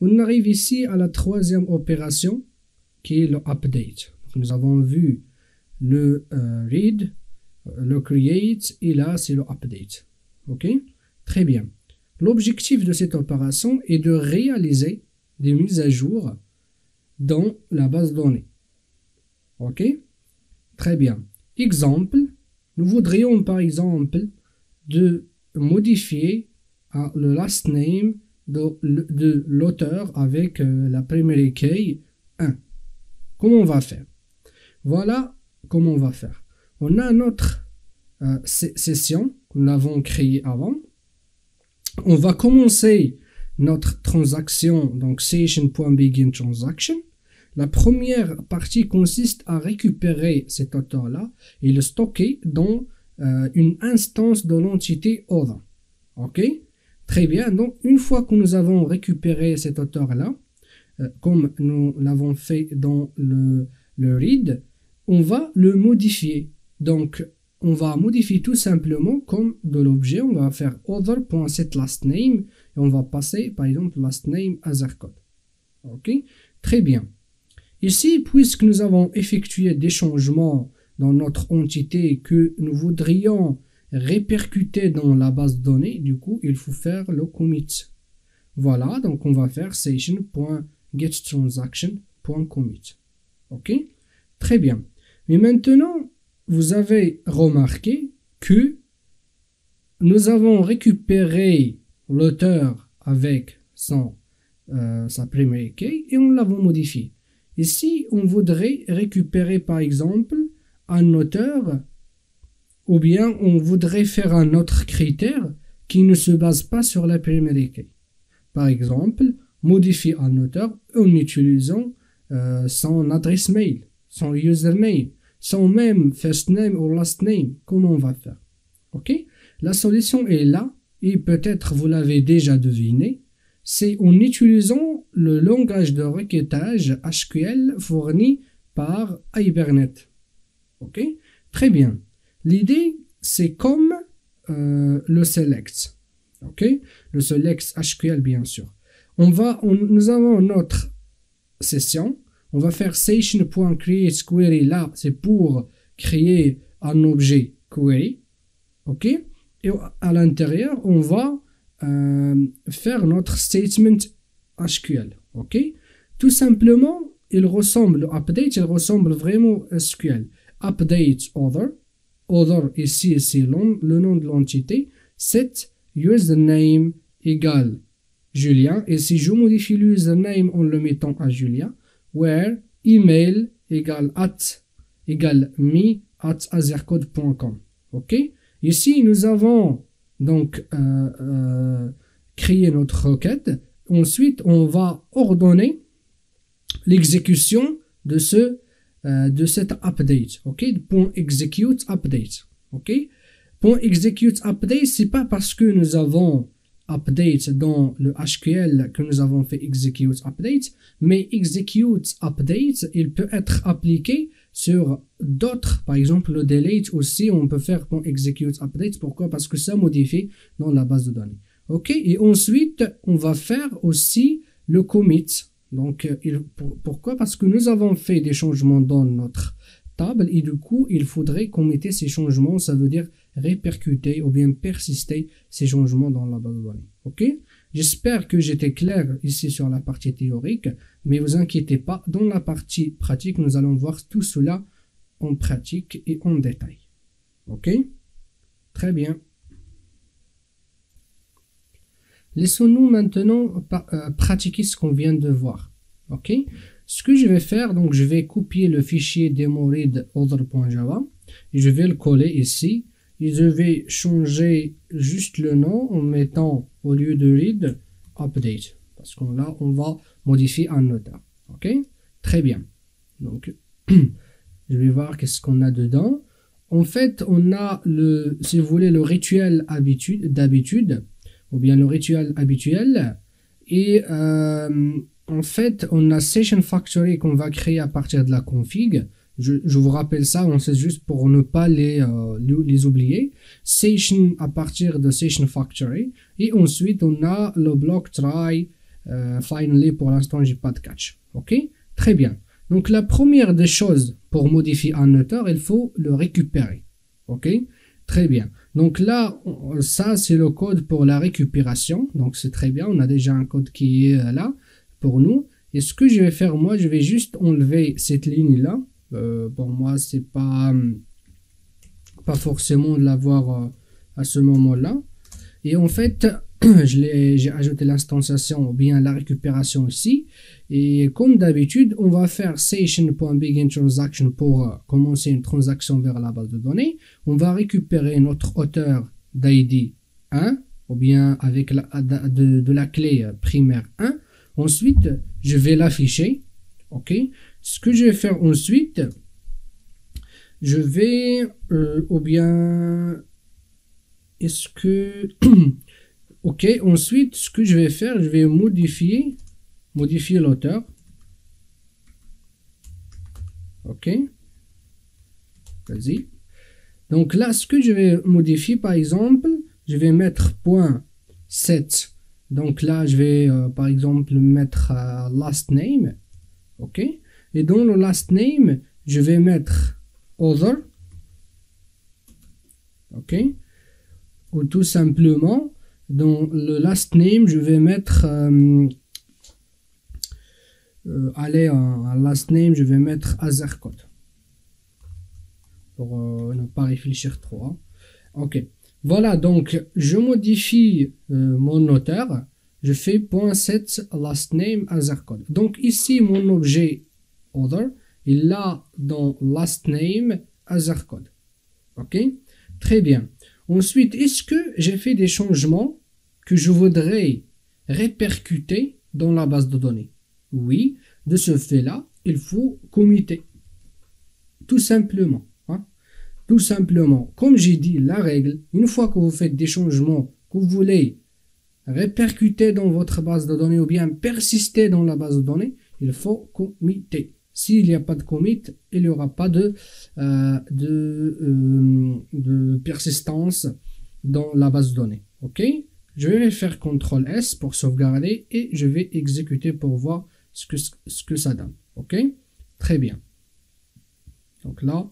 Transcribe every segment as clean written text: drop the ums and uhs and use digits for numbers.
On arrive ici à la troisième opération qui est le update. Nous avons vu le read, le create et là c'est le update. Ok, très bien. L'objectif de cette opération est de réaliser des mises à jour dans la base de données. Ok, très bien. Exemple, nous voudrions par exemple de modifier le last name de l'auteur avec la primary key 1. Comment on va faire? Voilà comment on va faire. On a notre session que nous avons créée avant. On va commencer notre transaction, donc session.beginTransaction. La première partie consiste à récupérer cet auteur-là et le stocker dans une instance de l'entité author. Ok? Très bien. Donc, une fois que nous avons récupéré cet auteur-là, comme nous l'avons fait dans le read, on va le modifier. Donc, on va modifier tout simplement comme de l'objet. On va faire author.setLastName et on va passer, par exemple, lastName à Zercode. Ok? Très bien. Ici, puisque nous avons effectué des changements dans notre entité que nous voudrions répercuter dans la base de données, du coup, il faut faire le commit. Voilà, donc on va faire session.getTransaction.commit. Ok? Très bien. Mais maintenant, vous avez remarqué que nous avons récupéré l'auteur avec sa primary key et on l'avons modifié. Ici, on voudrait récupérer par exemple un auteur ou bien on voudrait faire un autre critère qui ne se base pas sur la primary key. Par exemple, modifier un auteur en utilisant son adresse mail, son username, son même first name ou last name. Comment on va faire? Ok? La solution est là et peut-être vous l'avez déjà deviné. C'est en utilisant le langage de requêtage SQL fourni par Hibernate. Ok? Très bien. L'idée, c'est comme le select. Ok? Le select SQL, bien sûr. Nous avons notre session. On va faire session.createQuery. Là, c'est pour créer un objet query. Ok? Et à l'intérieur, on va faire notre statement SQL. Ok? Tout simplement, il ressemble vraiment à SQL. Update author. Author ici, c'est le nom de l'entité. Set username égale Julien. Et si je modifie l'username en le mettant à Julien, where email égale me@azercode.com. Ok? Ici, nous avons donc créé notre requête. Ensuite, on va ordonner l'exécution de cet update. Ok? .execute update. Ok? .execute update, c'est pas parce que nous avons update dans le SQL que nous avons fait execute update, mais execute update, il peut être appliqué sur d'autres, par exemple le delete aussi, on peut faire .execute update. Pourquoi? Parce que ça modifie dans la base de données. Ok? Et ensuite, on va faire aussi le commit. Donc, pourquoi? Parce que nous avons fait des changements dans notre table et du coup, il faudrait committer ces changements. Ça veut dire répercuter ou bien persister ces changements dans la base de données. Ok? J'espère que j'étais clair ici sur la partie théorique, mais vous inquiétez pas, dans la partie pratique, nous allons voir tout cela en pratique et en détail. Ok? Très bien. Laissons-nous maintenant pratiquer ce qu'on vient de voir. Ok? Ce que je vais faire, donc je vais copier le fichier demo.read.author.java et je vais le coller ici. Et je vais changer juste le nom en mettant au lieu de read update. Parce que là, on va modifier un auteur. Ok? Très bien. Donc, je vais voir qu'est-ce qu'on a dedans. En fait, on a si vous voulez, le rituel d'habitude, ou bien le rituel habituel. Et en fait, on a Session Factory qu'on va créer à partir de la config. Je vous rappelle ça, on sait juste pour ne pas les oublier. Session à partir de Session Factory. Et ensuite, on a le bloc try Finally, pour l'instant, j'ai pas de catch. Ok? Très bien. Donc, la première des choses pour modifier un auteur, il faut le récupérer. Ok? Très bien. Donc là, ça, c'est le code pour la récupération. Donc, c'est très bien. On a déjà un code qui est là pour nous. Et ce que je vais faire, moi, je vais juste enlever cette ligne-là. Pour moi, c'est pas forcément de l'avoir à ce moment-là. Et en fait, j'ai ajouté l'instanciation ou bien la récupération ici. Et comme d'habitude, on va faire session.beginTransaction pour commencer une transaction vers la base de données. On va récupérer notre auteur d'ID 1 ou bien avec de la clé primaire 1. Ensuite, je vais l'afficher. Ok. Ce que je vais faire ensuite, je vais ou bien est-ce que ok, ensuite ce que je vais faire, je vais modifier l'auteur. Ok, vas-y. Donc là, ce que je vais modifier, par exemple, je vais mettre .set. Donc là, je vais par exemple mettre last name. Ok, et dans le last name, je vais mettre other. Ok, ou tout simplement dans le last name, je vais mettre allez, en last name, je vais mettre Azercode pour ne pas réfléchir trop. Hein. Ok, voilà, donc je modifie mon auteur, je fais .set last name Azercode. Donc ici, mon objet other, il a dans last name Azercode. Ok, très bien. Ensuite, est-ce que j'ai fait des changements que je voudrais répercuter dans la base de données? Oui, de ce fait-là, il faut committer. Tout simplement. Hein? Tout simplement. Comme j'ai dit, la règle, une fois que vous faites des changements que vous voulez répercuter dans votre base de données ou bien persister dans la base de données, il faut committer. S'il n'y a pas de commit, il n'y aura pas de persistance dans la base de données. Ok? Je vais faire CTRL S pour sauvegarder et je vais exécuter pour voir ce que ça donne. Ok? Très bien. Donc là,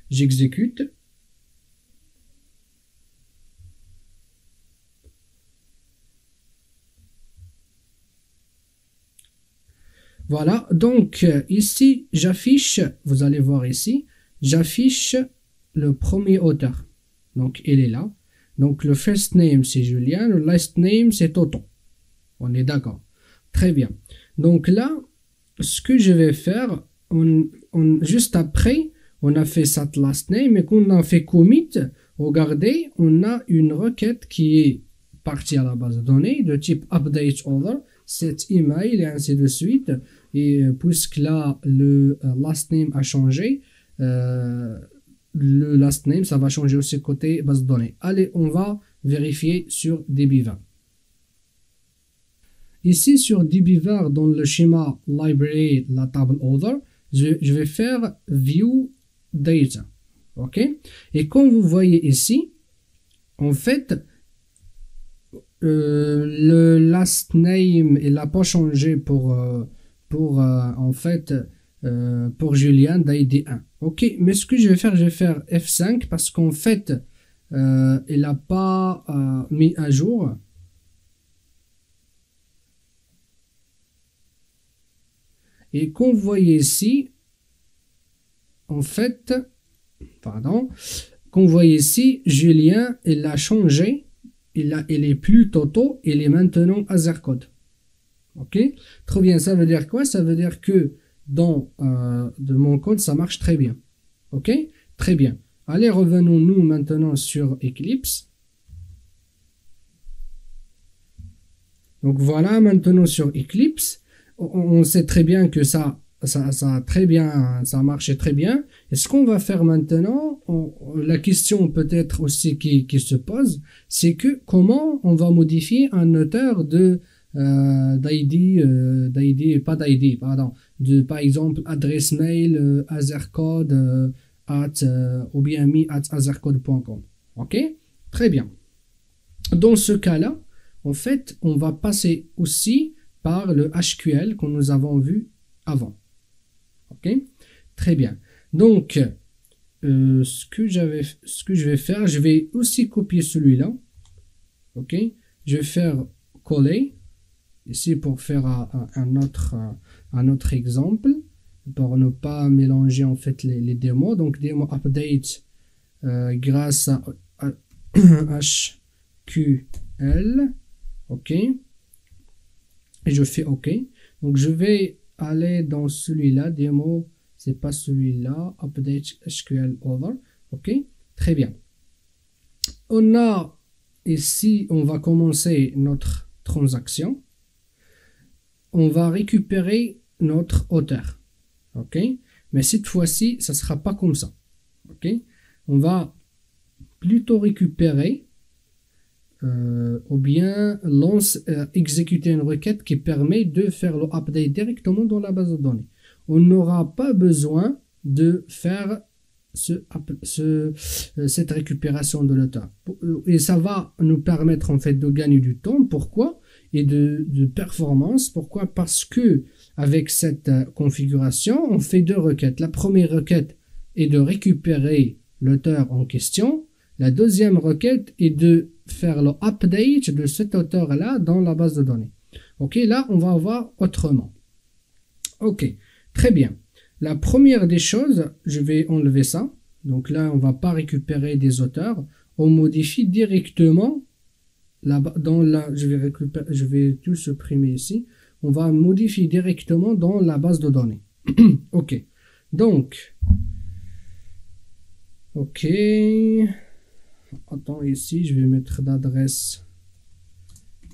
j'exécute. Voilà, donc ici, j'affiche, vous allez voir ici, j'affiche le premier auteur. Donc, il est là. Donc, le first name, c'est Julien, le last name, c'est Toto. On est d'accord. Très bien. Donc là, ce que je vais faire, juste après, on a fait cette last name et qu'on a fait commit, regardez, on a une requête qui est partie à la base de données de type update other, cet email et ainsi de suite. Et puisque là, le last name a changé, le last name, ça va changer aussi côté base de données. Allez, on va vérifier sur dbvar. Ici, sur dbvar, dans le schéma library, la table other, je vais faire view data. OK? Et comme vous voyez ici, en fait, le last name, il n'a pas changé pour en fait, pour Julien d'ID 1. Ok, mais ce que je vais faire F5 parce qu'en fait, il n'a pas mis à jour. Et comme vous voyez ici, en fait, pardon, comme vous voyez ici, Julien, il a changé, il est plus Toto, il est maintenant Azercode. Ok, trop bien, ça veut dire quoi? Ça veut dire que dans de mon code, ça marche très bien. Ok, très bien. Allez, revenons-nous maintenant sur Eclipse. Donc voilà, maintenant sur Eclipse, on sait très bien que ça marchait très bien. Et ce qu'on va faire maintenant, la question peut-être aussi qui se pose, c'est que comment on va modifier un auteur d'ID, pas d'ID, pardon, par exemple, adresse mail, azercode, ou bien mi@azercode.com. Ok? Très bien. Dans ce cas-là, en fait, on va passer aussi par le SQL que nous avons vu avant. Ok? Très bien. Donc, ce que je vais faire, je vais aussi copier celui-là. Ok? Je vais faire coller ici pour faire un autre exemple, pour ne pas mélanger en fait les démos. Donc, démo update grâce à HQL. Ok? Et je fais OK. Donc, je vais aller dans celui-là, démo, c'est pas celui-là, update SQL over. OK? Très bien. On a ici, on va commencer notre transaction. On va récupérer notre auteur. OK? Mais cette fois-ci, ça ne sera pas comme ça. OK? On va plutôt récupérer ou bien exécuter une requête qui permet de faire le update directement dans la base de données. On n'aura pas besoin de faire cette récupération de l'auteur. Et ça va nous permettre en fait de gagner du temps. Pourquoi? Et de performance. Pourquoi? Parce que avec cette configuration, on fait deux requêtes. La première requête est de récupérer l'auteur en question. La deuxième requête est de faire le update de cet auteur-là dans la base de données. Ok, là, on va voir autrement. Ok, très bien. La première des choses, je vais enlever ça. Donc là, on ne va pas récupérer des auteurs. On modifie directement. Je vais tout supprimer ici. On va modifier directement dans la base de données. Ok, donc, ok. Attends, ici, je vais mettre l'adresse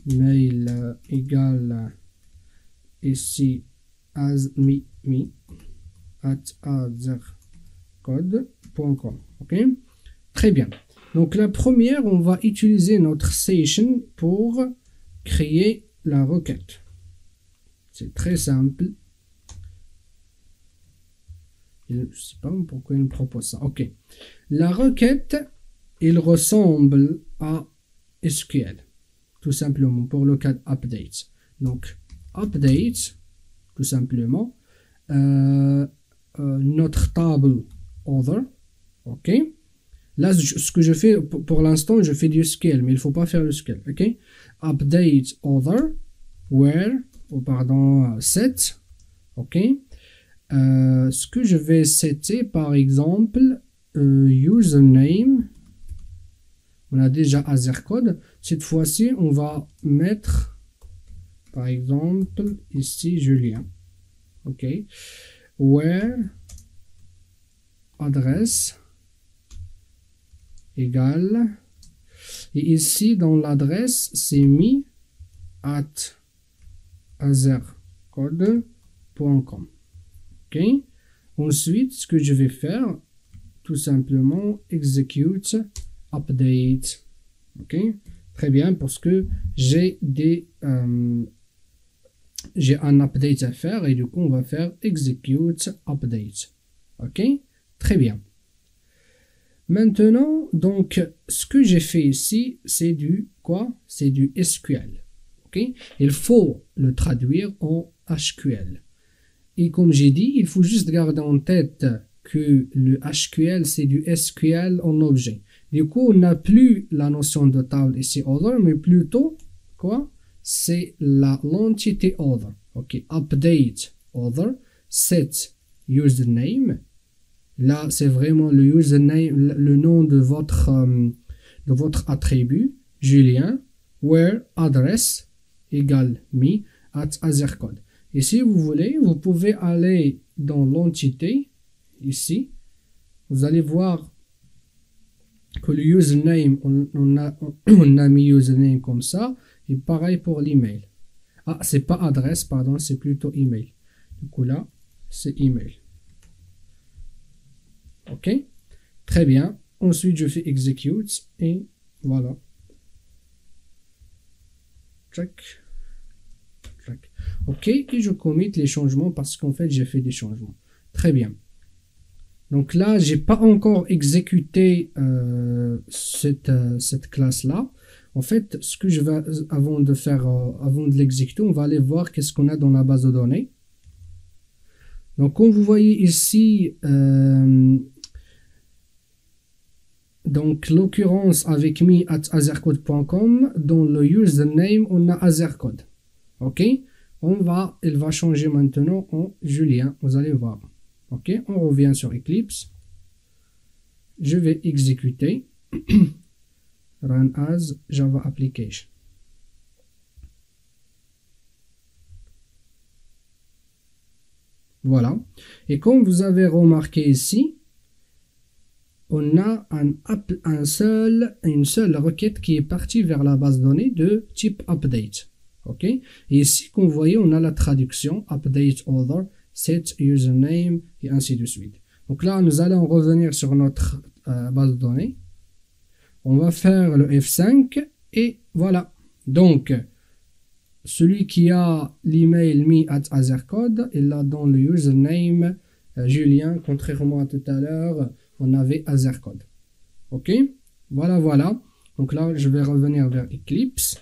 mail égale ici azmi@azercode.com. Ok, très bien. Donc la première, on va utiliser notre session pour créer la requête. C'est très simple. Je ne sais pas pourquoi il me propose ça. Ok, la requête, il ressemble à SQL, tout simplement, pour le cas update. Donc, update, tout simplement, notre table other, ok. Là, ce que je fais, pour l'instant, je fais du SQL, mais il ne faut pas faire le SQL, ok. Update other, where, set, ok. Ce que je vais setter, par exemple, username. On a déjà Azercode. Cette fois-ci, on va mettre, par exemple, ici, Julien. OK. Where adresse égale. Et ici, dans l'adresse, c'est mis at azercode.com. OK. Ensuite, ce que je vais faire, tout simplement, execute update. Ok, très bien, parce que j'ai un update à faire et du coup on va faire execute update. Ok, très bien. Maintenant, donc ce que j'ai fait ici, c'est du quoi? C'est du SQL. Ok, il faut le traduire en SQL. Et comme j'ai dit, il faut juste garder en tête que le SQL, c'est du SQL en objet. Du coup, on n'a plus la notion de table ici, other, mais plutôt, quoi? C'est l'entité other. Ok, update other, set username. Là, c'est vraiment le username, le nom de votre attribut, Julien, where address égale me at azercode. Et si vous voulez, vous pouvez aller dans l'entité, ici, vous allez voir que le username, on a mis username comme ça, et pareil pour l'email. Ah, c'est pas adresse, pardon, c'est plutôt email. Du coup là, c'est email. Ok, très bien. Ensuite, je fais execute, et voilà. Check. Ok, et je commit les changements parce qu'en fait j'ai fait des changements. Très bien. Donc là, j'ai pas encore exécuté cette classe là. En fait, ce que je vais, avant de faire, avant de l'exécuter, on va aller voir qu'est-ce qu'on a dans la base de données. Donc, comme vous voyez ici, donc l'occurrence avec me@azercode.com, dans le username, on a azercode. Ok, il va changer maintenant en Julien, vous allez voir. Ok, on revient sur Eclipse. Je vais exécuter run as Java application. Voilà. Et comme vous avez remarqué ici, on a une seule requête qui est partie vers la base de données de type update. Ok. Et ici, comme vous voyez, on a la traduction update other, set username et ainsi de suite. Donc là, nous allons revenir sur notre base de données. On va faire le F5 et voilà. Donc, celui qui a l'email me@azercode, il a dans le username Julien, contrairement à tout à l'heure, on avait azercode. Ok, voilà, voilà. Donc là, je vais revenir vers Eclipse.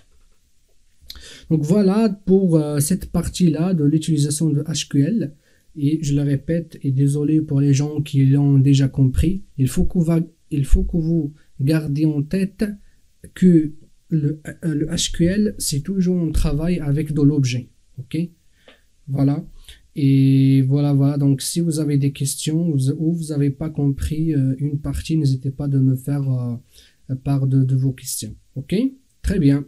Donc voilà pour cette partie-là de l'utilisation de SQL. Et je le répète, et désolé pour les gens qui l'ont déjà compris, il faut que vous gardiez en tête que le SQL, c'est toujours un travail avec de l'objet. Ok, voilà. Et voilà, voilà. Donc, si vous avez des questions ou vous n'avez pas compris une partie, n'hésitez pas de me faire part de vos questions. Ok, très bien.